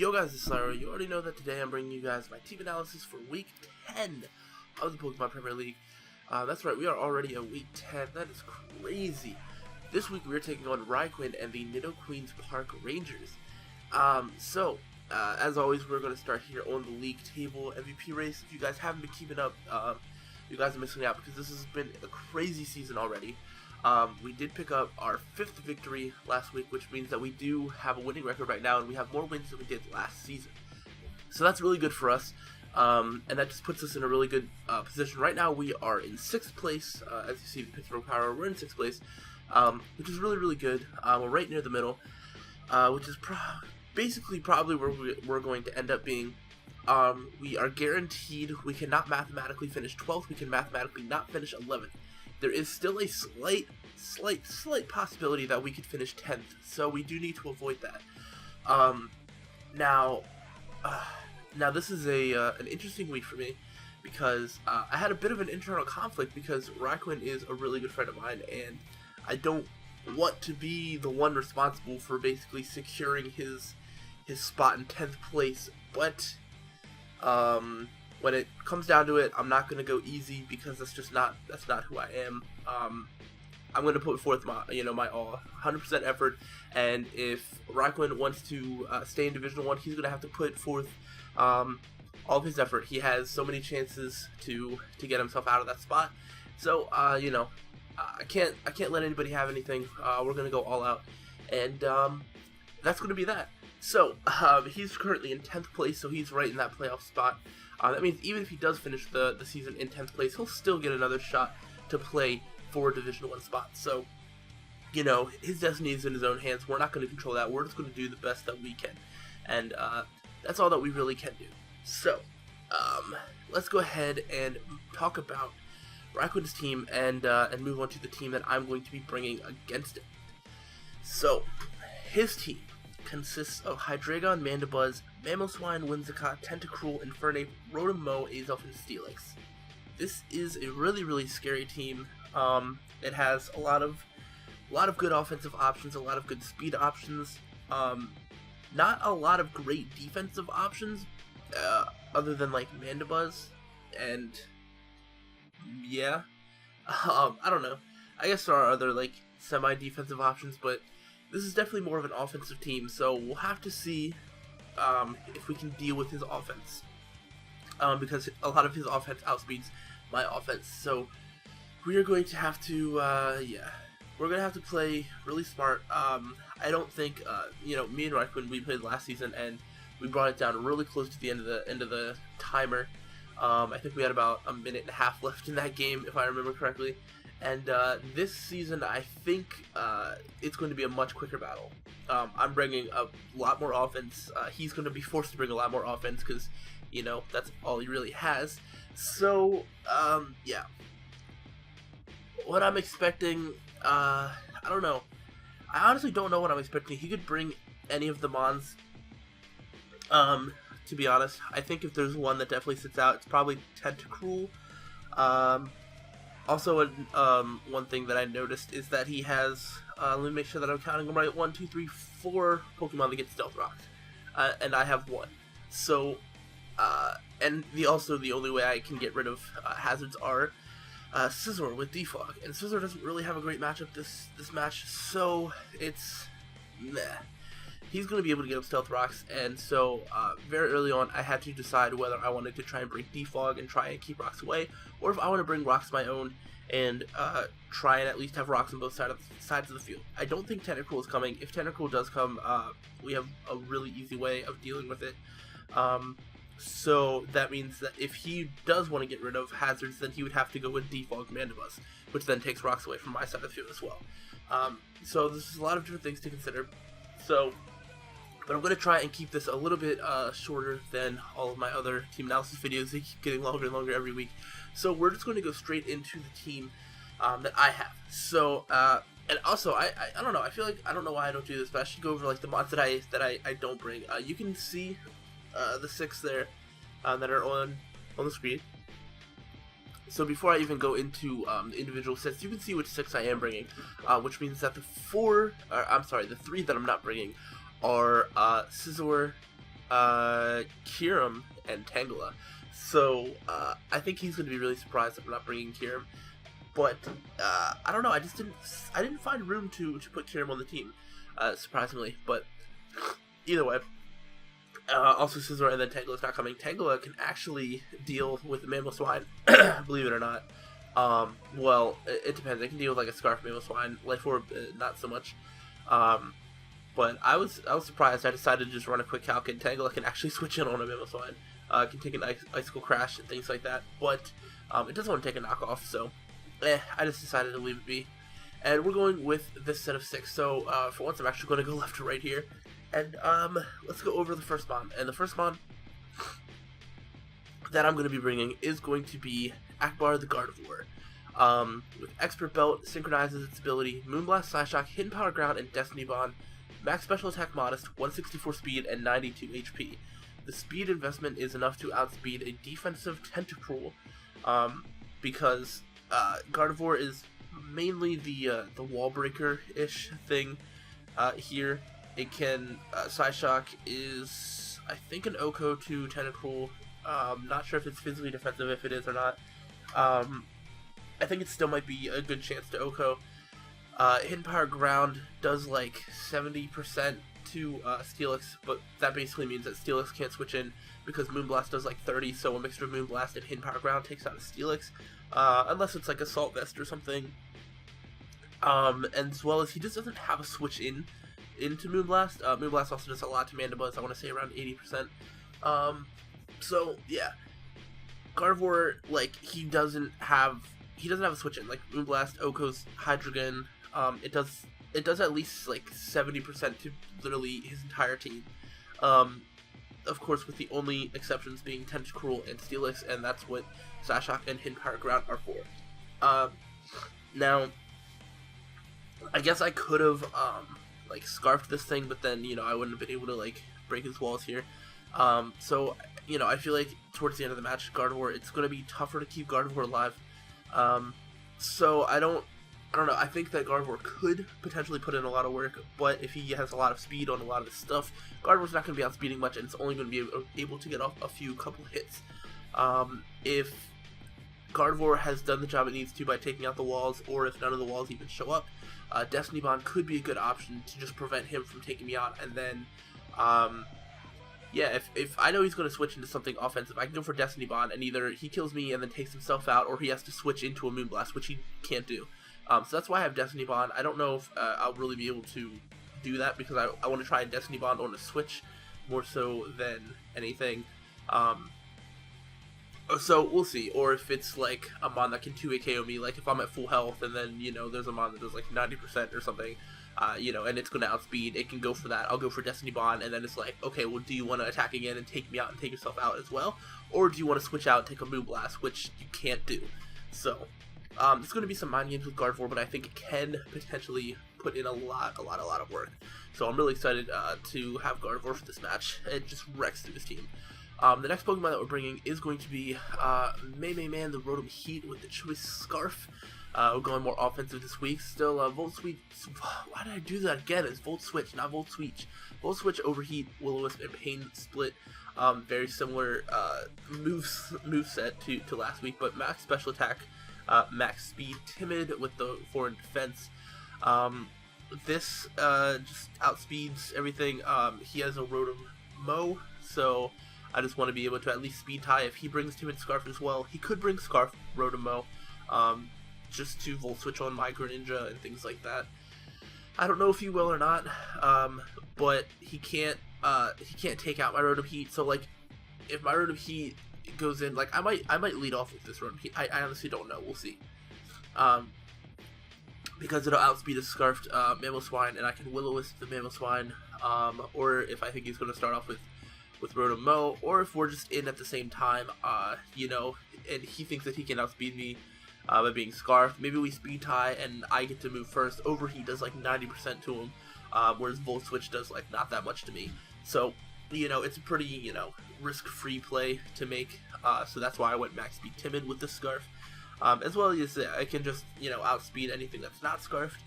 Yo guys, it's Slyroh. You already know that today I'm bringing you guys my team analysis for Week 10 of the Pokemon Premier League. That's right, we are already at Week 10. That is crazy. This week we are taking on Rhyquinn and the Nidoqueens Park Rangers. As always, we're going to start here on the league table MVP race. If you guys haven't been keeping up, you guys are missing out because this has been a crazy season already. We did pick up our 5th victory last week, which means that we do have a winning record right now, and we have more wins than we did last season. So that's really good for us, and that just puts us in a really good position. Right now we are in 6th place, as you see the Pittsburgh Pyroar, we're in 6th place, which is really, really good. We're right near the middle, which is probably where we're going to end up being. We are guaranteed we cannot mathematically finish 12th, we can mathematically not finish 11th. There is still a slight possibility that we could finish 10th, so we do need to avoid that. Now this is an interesting week for me because I had a bit of an internal conflict because Rhyquinn is a really good friend of mine, and I don't want to be the one responsible for basically securing his spot in 10th place, but when it comes down to it, I'm not going to go easy because that's not who I am. I'm going to put forth my all 100% effort, and if Rhyquinn wants to stay in Division 1, he's going to have to put forth all of his effort. He has so many chances to get himself out of that spot. So I can't let anybody have anything. We're going to go all out, and that's going to be that. So he's currently in 10th place, so he's right in that playoff spot. That means even if he does finish the season in 10th place, he'll still get another shot to play for Division 1 spot. So, his destiny is in his own hands. We're not going to control that. We're just going to do the best that we can. And that's all that we really can do. So, let's go ahead and talk about Rhyquinn's team and move on to the team that I'm going to be bringing against it. So, his team consists of Hydreigon, Mandibuzz, Mamoswine, Whimsicott, Tentacruel, Infernape, Rotom-Mow, Azelf, and Steelix. This is a really, really scary team. It has a lot of good offensive options, a lot of good speed options, not a lot of great defensive options, other than like Mandibuzz, and yeah, I don't know. I guess there are other like semi-defensive options, but this is definitely more of an offensive team, so we'll have to see if we can deal with his offense, because a lot of his offense outspeeds my offense. So we are going to have to, we're going to have to play really smart. I don't think, me and Rhyquinn, we played last season, and we brought it down really close to the end of the timer. I think we had about a minute and a half left in that game, if I remember correctly. And this season, I think it's going to be a much quicker battle. I'm bringing a lot more offense. He's going to be forced to bring a lot more offense because, that's all he really has. So, yeah. What I'm expecting, I don't know. I honestly don't know what I'm expecting. He could bring any of the Mons. To be honest, I think if there's one that definitely sits out, it's probably Tentacruel. Also, one thing that I noticed is that he has, let me make sure that I'm counting them right, 1, 2, 3, 4 Pokemon that get Stealth Rocks, and I have 1. So, and the only way I can get rid of hazards are Scizor with Defog, and Scizor doesn't really have a great matchup this match, so it's meh. He's going to be able to get up Stealth Rocks, and so very early on I had to decide whether I wanted to try and bring Defog and try and keep rocks away, or if I want to bring rocks of my own and try and at least have rocks on both sides of the field. I don't think Tentacruel is coming. If Tentacruel does come, we have a really easy way of dealing with it. So that means that if he does want to get rid of hazards, then he would have to go with Defog Mandibuzz, which then takes rocks away from my side of the field as well. So there's a lot of different things to consider. But I'm going to try and keep this a little bit shorter than all of my other team analysis videos. They keep getting longer and longer every week. So we're just going to go straight into the team that I have. So, and also, I don't know, I feel like, I don't know why I don't do this, but I should go over like the mods that I don't bring. You can see the 6 there that are on the screen. So before I even go into the individual sets, you can see which 6 I am bringing, which means that the 3 that I'm not bringing are Scizor, Kyurem and Tangela. So I think he's going to be really surprised if I'm not bringing Kyurem. But I don't know. I didn't find room to put Kyurem on the team, surprisingly. But either way, also Scizor and then Tangela's not coming. Tangela can actually deal with the Mamoswine, believe it or not. Well, it depends. It can deal with like a Scarf Mamoswine. Life Orb, not so much. But I was surprised. I decided to just run a quick calc, and Tangela can actually switch in on a Mamoswine. Can take an Icicle Crash and things like that. But it doesn't want to take a knockoff, so I just decided to leave it be. And we're going with this set of 6. So for once, I'm actually going to go left to right here. And let's go over the first mon. And the first mon that I'm going to be bringing is going to be Akbar the Gardevoir. With Expert Belt, synchronizes its ability, Moonblast, Psyshock, Hidden Power Ground, and Destiny Bond. Max Special Attack Modest, 164 speed, and 92 HP. The speed investment is enough to outspeed a defensive Tentacruel, because Gardevoir is mainly the wall breaker-ish thing here. It can, Psyshock is, I think, an Oko to Tentacruel. Not sure if it's physically defensive, if it is or not. I think it still might be a good chance to Oko. Hidden Power Ground does like 70% to Steelix, but that basically means that Steelix can't switch in because Moonblast does like 30, so a mixture of Moonblast and Hidden Power Ground takes out a Steelix, unless it's like Assault Vest or something. And as well as he just doesn't have a switch into Moonblast. Moonblast also does a lot to Mandibuzz, I want to say around 80%. So yeah, Gardevoir, like, he doesn't have a switch in. Like Moonblast, Oko's Hydreigon, it does at least like 70% to literally his entire team. Of course, with the only exceptions being Tentacruel and Steelix, and that's what Psyshock and Hidden Power Ground are for. Now, I guess I could have like scarfed this thing, but then I wouldn't have been able to like break his walls here. So I feel like towards the end of the match, Gardevoir, it's going to be tougher to keep Gardevoir alive. So I don't know. I think that Gardevoir could potentially put in a lot of work, but if he has a lot of speed on a lot of his stuff, Gardevoir's not going to be outspeeding much, and it's only going to be able to get off a couple hits. If Gardevoir has done the job it needs to by taking out the walls, or if none of the walls even show up, Destiny Bond could be a good option to just prevent him from taking me out, and then yeah, if I know he's going to switch into something offensive, I can go for Destiny Bond, and either he kills me and then takes himself out, or he has to switch into a Moonblast, which he can't do. So that's why I have Destiny Bond. I don't know if I'll really be able to do that, because I want to try and Destiny Bond on a switch more so than anything. So we'll see. Or if it's like a mon that can 2-hit KO me, like if I'm at full health and then, there's a mon that does like 90% or something, and it's going to outspeed, it can go for that. I'll go for Destiny Bond, and then it's like, okay, well, do you want to attack again and take me out and take yourself out as well? Or do you want to switch out and take a Moonblast, which you can't do? So, there's going to be some mind games with Gardevoir, but I think it can potentially put in a lot of work. So I'm really excited to have Gardevoir for this match. It just wrecks through this team. The next Pokemon that we're bringing is going to be Man, the Rotom Heat with the Choice Scarf. We're going more offensive this week. Still, Volt Switch. Why did I do that again? It's Volt Switch, not Volt Switch. Volt Switch, Overheat, Will-O-Wisp, and Pain Split. Very similar moveset to last week, but max special attack, max speed, timid with the foreign defense. This just outspeeds everything. He has a Rotom Mow, so I just want to be able to at least speed tie. If he brings Timid Scarf as well, he could bring Scarf Rotom Mow, just to Volt Switch on my Greninja and things like that. I don't know if he will or not, but he can't take out my Rotom Heat. So like, if my Rotom Heat goes in, like I might lead off with this Rotom Heat. I honestly don't know. We'll see. Because it'll outspeed a Scarfed Mamoswine, and I can Will-O-Wisp the Mamoswine, or if I think he's going to start off with Rotom Mow, or if we're just in at the same time, and he thinks that he can outspeed me by being Scarf. Maybe we speed tie and I get to move first. Overheat does like 90% to him, whereas Volt Switch does like not that much to me. So, it's a pretty, risk-free play to make, so that's why I went max speed timid with this Scarf. As well as I can just, outspeed anything that's not Scarfed.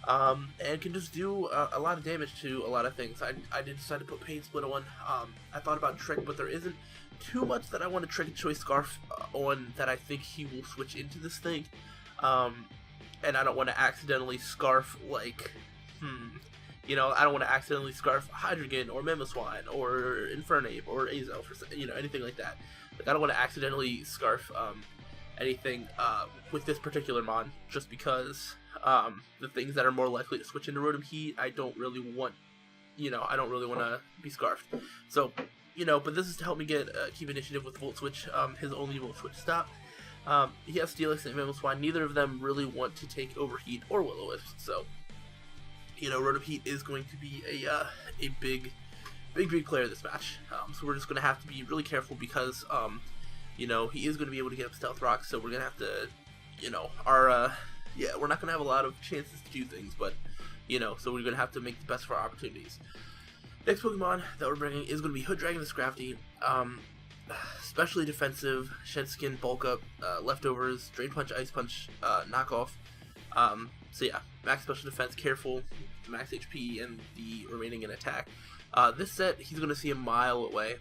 and can just do a lot of damage to a lot of things. I did decide to put Pain Split on. I thought about Trick, but there isn't too much that I want to Trick and Choice Scarf on that I think he will switch into this thing. And I don't want to accidentally Scarf, like, you know, I don't want to accidentally Scarf Hydreigon or Mamoswine or Infernape or Azelf or, you know, anything like that. Like, I don't want to accidentally Scarf anything with this particular mod, just because the things that are more likely to switch into Rotom Heat, I don't really want, you know, I don't really want to be Scarfed. So, you know, but this is to help me get keep initiative with Volt Switch, his only Volt Switch stop. He has Steelix and Mamoswine. Neither of them really want to take Overheat or Will-O-Wisp, so, you know, Rotom Heat is going to be a big player this match. So we're just going to have to be really careful because, you know, he is going to be able to get up Stealth Rock, so we're going to have to, you know, yeah, we're not going to have a lot of chances to do things, but, you know, so we're going to have to make the best of our opportunities. Next Pokemon that we're bringing is going to be Hood Dragon the Scrafty. Especially defensive, Shed Skin, Bulk Up, Leftovers, Drain Punch, Ice Punch, Knockoff. So yeah, max special defense, careful, max HP, and the remaining in attack. This set, he's going to see a mile away.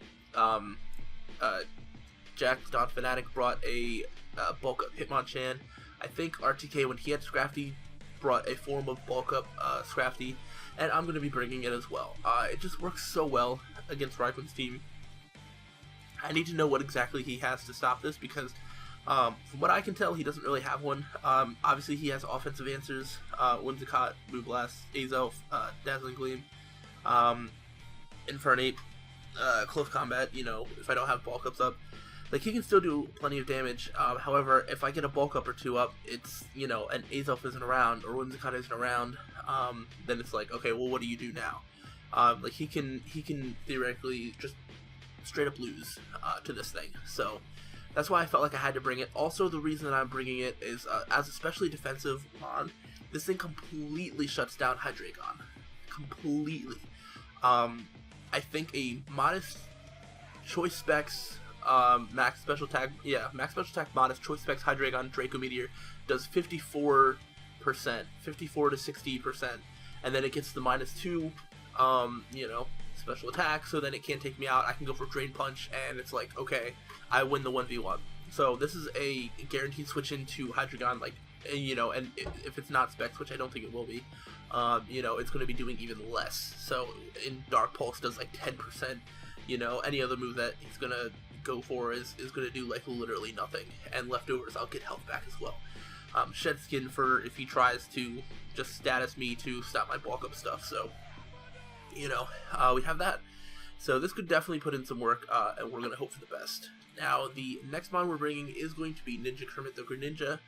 Jack.Fanatic brought a Bulk Up Hitmonchan. I think RTK, when he had Scrafty, brought a form of Bulk Up Scrafty, and I'm going to be bringing it as well. It just works so well against Rhyquinn's team. I need to know what exactly he has to stop this, because from what I can tell, he doesn't really have one. Obviously, he has offensive answers, Whimsicott, Moonblast, Azelf, Dazzling Gleam, Infernape, Close Combat, you know, if I don't have Bulk Ups up. Like, he can still do plenty of damage. However, if I get a Bulk Up or two up, it's, you know, and Azelf isn't around, or Whimsicott isn't around, then it's like, okay, well, what do you do now? Like, he can theoretically just straight up lose to this thing. So that's why I felt like I had to bring it. Also, the reason that I'm bringing it is as especially defensive mod, this thing completely shuts down Hydreigon. Completely. I think a modest choice specs max special attack, modest choice specs Hydreigon Draco Meteor does 54%, 54 to 60%, and then it gets the -2, you know, special attack, so then it can't take me out. I can go for Drain Punch, and it's like, okay, I win the 1v1. So this is a guaranteed switch into Hydreigon, like, you know, and if it's not specs, which I don't think it will be, you know, it's going to be doing even less. So in Dark Pulse does like 10%, you know, any other move that he's going to go for is going to do like literally nothing, and Leftovers, I'll get health back as well. Shed Skin for if he tries to just status me to stop my Bulk Up stuff, so, you know, we have that. So this could definitely put in some work, and we're going to hope for the best. Now, the next mod we're bringing is going to be Ninja Kermit the Greninja.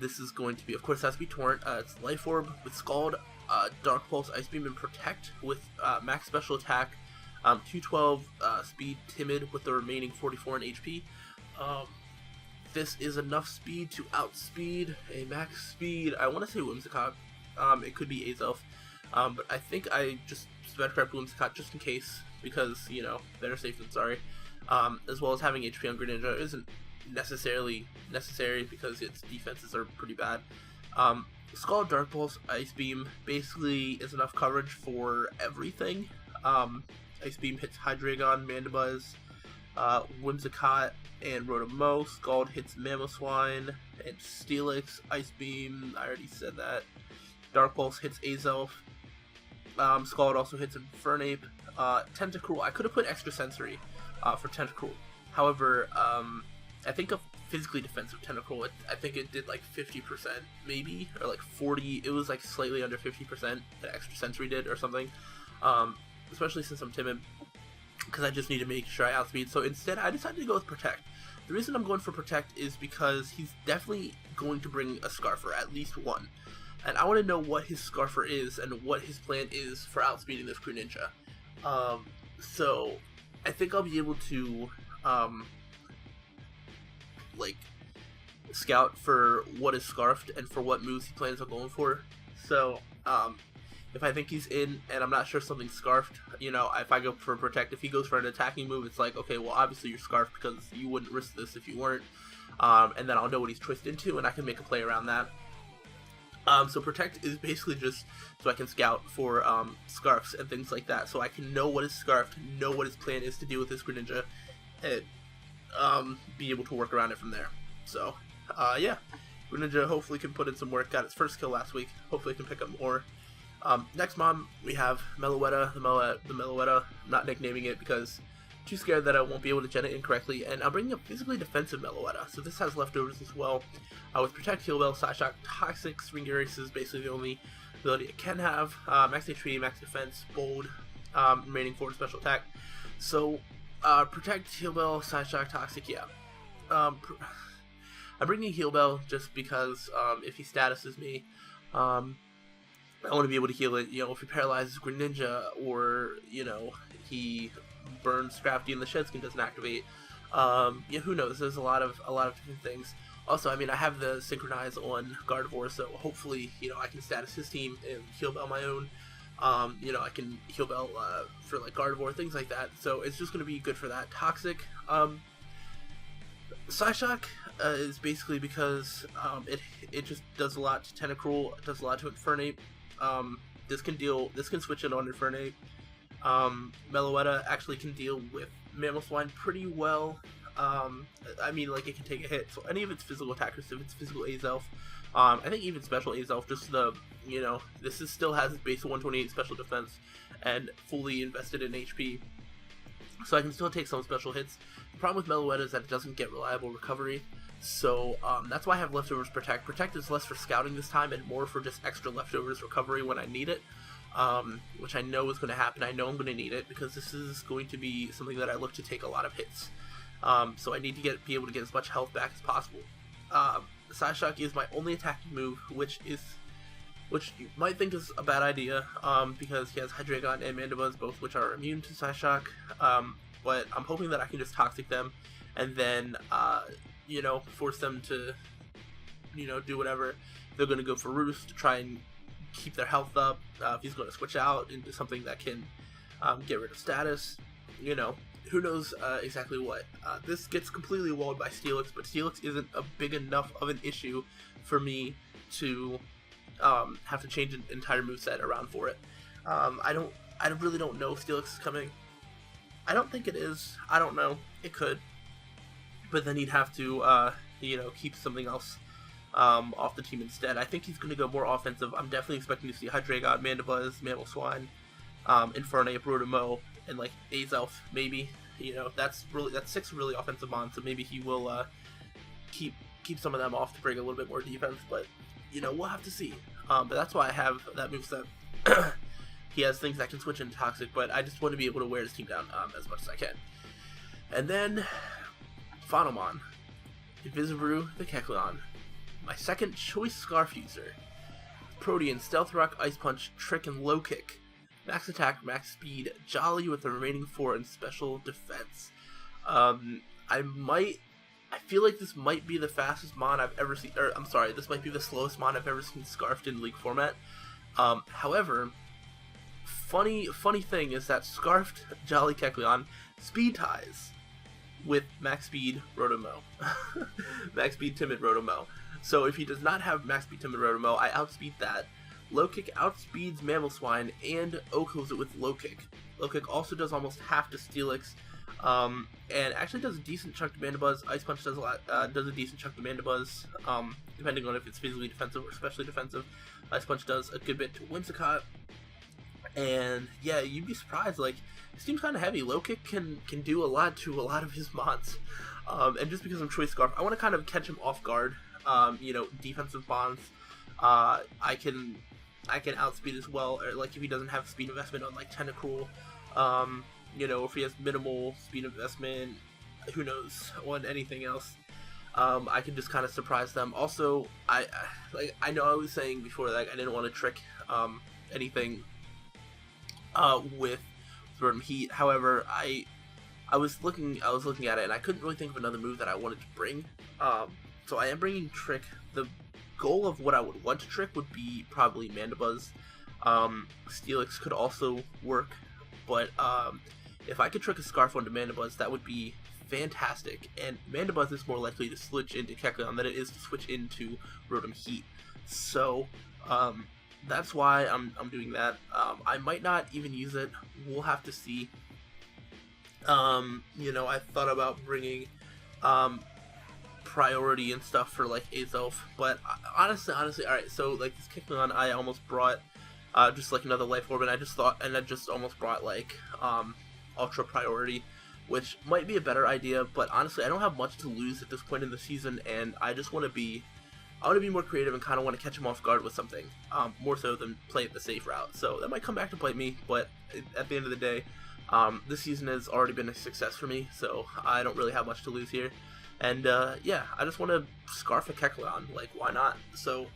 This is going to be, of course, it has to be Torrent. It's Life Orb with Scald, Dark Pulse, Ice Beam, and Protect with max special attack, 212 speed, Timid with the remaining 44 in HP. This is enough speed to outspeed a max speed. I want to say Whimsicott. It could be Azelf. But I think I just sped prep Whimsicott just in case, because, you know, better safe than sorry. As well as having HP on Greninja isn't necessarily necessary because its defenses are pretty bad. Scald, Dark Pulse, Ice Beam basically is enough coverage for everything. Ice Beam hits Hydreigon, Mandibuzz, Whimsicott, and Rotom. Scald hits Mamoswine and Steelix. Ice Beam, I already said that. Dark Pulse hits Azelf. Scald also hits Infernape. Tentacruel, I could have put Extra Sensory for Tentacruel. However, I think a physically defensive Tentacruel, I think it did like 50% maybe, or like 40, it was like slightly under 50% that Extra Sensory did or something. Especially since I'm timid, because I just need to make sure I outspeed. So instead, I decided to go with Protect. The reason I'm going for Protect is because he's definitely going to bring a Scarfer, at least one. And I want to know what his Scarfer is and what his plan is for outspeeding this Greninja. So I think I'll be able to like scout for what is Scarfed and for what moves he plans on going for. So if I think he's in and I'm not sure something's Scarfed, you know, if I go for Protect, if he goes for an attacking move, it's like, okay, well, obviously you're Scarfed because you wouldn't risk this if you weren't. And then I'll know what he's twisted into, and I can make a play around that. So Protect is basically just so I can scout for Scarfs and things like that, so I can know what is Scarfed, know what his plan is to deal with this Greninja, and be able to work around it from there. So, yeah, Greninja hopefully can put in some work. Got its first kill last week. Hopefully can pick up more. Next mon, we have Meloetta, the Meloetta. I'm not nicknaming it because I'm too scared that I won't be able to gen it incorrectly, and I'm bringing a physically defensive Meloetta, so this has leftovers as well. With Protect, Heal Bell, Side Shock, Toxic, Swing Erase is basically the only ability it can have. Max HP, Max Defense, Bold, remaining forward special attack. So, Protect, Heal Bell, Side Shock, Toxic, yeah. I'm bringing Heal Bell just because if he statuses me, I want to be able to heal it. You know, if he paralyzes Greninja, or you know, he burns Scrafty and the Shed Skin doesn't activate. Yeah, who knows? There's a lot of different things. Also, I mean, I have the Synchronize on Gardevoir, so hopefully, you know, I can status his team and Heal Bell my own. You know, I can Heal Bell for like Gardevoir, things like that. So it's just going to be good for that. Toxic. Psyshock is basically because it just does a lot to Tentacruel, it does a lot to Infernape. This can switch it on Infernape. Meloetta actually can deal with Mamoswine pretty well. I mean, like, it can take a hit, so any of its physical attackers, if it's physical Azelf, I think even special Azelf, just the, you know, this still has its base of 128 special defense and fully invested in HP, so I can still take some special hits. The problem with Meloetta is that it doesn't get reliable recovery, so that's why I have leftovers Protect. Protect is less for scouting this time and more for just extra leftovers recovery when I need it, which I know is going to happen. I know I'm going to need it because this is going to be something that I look to take a lot of hits. So I need to be able to get as much health back as possible. Psyshock is my only attacking move, which you might think is a bad idea, because he has Hydreigon and Mandibuzz, both which are immune to Psyshock, but I'm hoping that I can just Toxic them, and then, you know, force them to, you know, do whatever. They're going to go for Roost to try and keep their health up. If he's going to switch out into something that can get rid of status, you know, who knows exactly what. This gets completely walled by Steelix, but Steelix isn't a big enough of an issue for me to have to change an entire moveset around for it. I really don't know if Steelix is coming. I don't think it is. I don't know. It could. But then he'd have to, you know, keep something else off the team instead. I think he's going to go more offensive. I'm definitely expecting to see Hydreigon, Mandibuzz, Mamoswine, Infernape, Rotomo, and like Azelf, maybe. You know, that's 6 really offensive mons, so maybe he will keep some of them off to bring a little bit more defense, but you know, we'll have to see. But that's why I have that moveset. He has things that can switch into Toxic, but I just want to be able to wear his team down as much as I can. And then Phonomon, Invisibrew the Kecleon, my second choice Scarf user. Protean, Stealth Rock, Ice Punch, Trick, and Low Kick. Max attack, max speed, Jolly with the remaining 4 in special defense. I feel like this might be the fastest mon I've ever seen, or I'm sorry, this might be the slowest mon I've ever seen Scarfed in League format. However, funny thing is that Scarfed Jolly Kecleon speed ties with max speed Rotomo. Max speed Timid Rotomo. So if he does not have max speed Timid Rotomo, I outspeed that. Low Kick outspeeds Mamoswine and OHKOs it with Low Kick. Low Kick also does almost half to Steelix, and actually does a decent chunk to Mandibuzz. Ice Punch does a decent chunk to Mandibuzz, depending on if it's physically defensive or specially defensive. Ice Punch does a good bit to Whimsicott, and yeah, you'd be surprised. Like, this team's kind of heavy. Low Kick can do a lot to a lot of his mons, and just because I'm Choice Scarf, I want to kind of catch him off guard. You know, defensive mons. I can outspeed as well, or like if he doesn't have speed investment on like Tentacruel, you know, if he has minimal speed investment, who knows, on anything else, I can just kind of surprise them. Also, I know I was saying before, like, I didn't want to trick anything with Rotom Heat. However, I was looking at it and I couldn't really think of another move that I wanted to bring. So I am bringing Trick. The goal of what I would want to trick would be probably Mandibuzz. Steelix could also work, but if I could trick a Scarf onto Mandibuzz, that would be fantastic. And Mandibuzz is more likely to switch into Kecleon than it is to switch into Rotom Heat. So That's why I'm doing that. I might not even use it. We'll have to see. You know, I thought about bringing priority and stuff for like Azelf, but honestly, alright, so like this Kicklon, I almost brought just like another life orb, and I just almost brought like ultra priority, which might be a better idea, but honestly I don't have much to lose at this point in the season, and I just want to be more creative and kind of want to catch him off guard with something, more so than play it the safe route. So that might come back to bite me, but at the end of the day, this season has already been a success for me, so I don't really have much to lose here. And yeah, I just want to scarf a Kecleon, like why not? So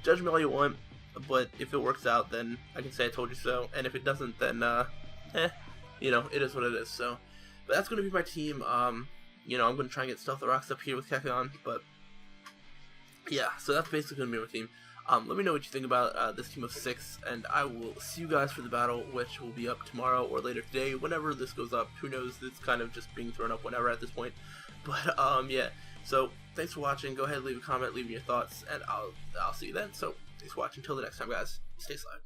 judge me all you want, but if it works out, then I can say I told you so, and if it doesn't, then you know, it is what it is. So, but that's going to be my team. You know, I'm going to try and get Stealth Rocks up here with Kecleon, but yeah, so that's basically going to be my team. Let me know what you think about this team of 6, and I will see you guys for the battle, which will be up tomorrow or later today, whenever this goes up. Who knows? It's kind of just being thrown up whenever at this point. But yeah, so thanks for watching. Go ahead, leave a comment, leave me your thoughts, and I'll see you then. So thanks for watching. Until the next time, guys. Stay sly.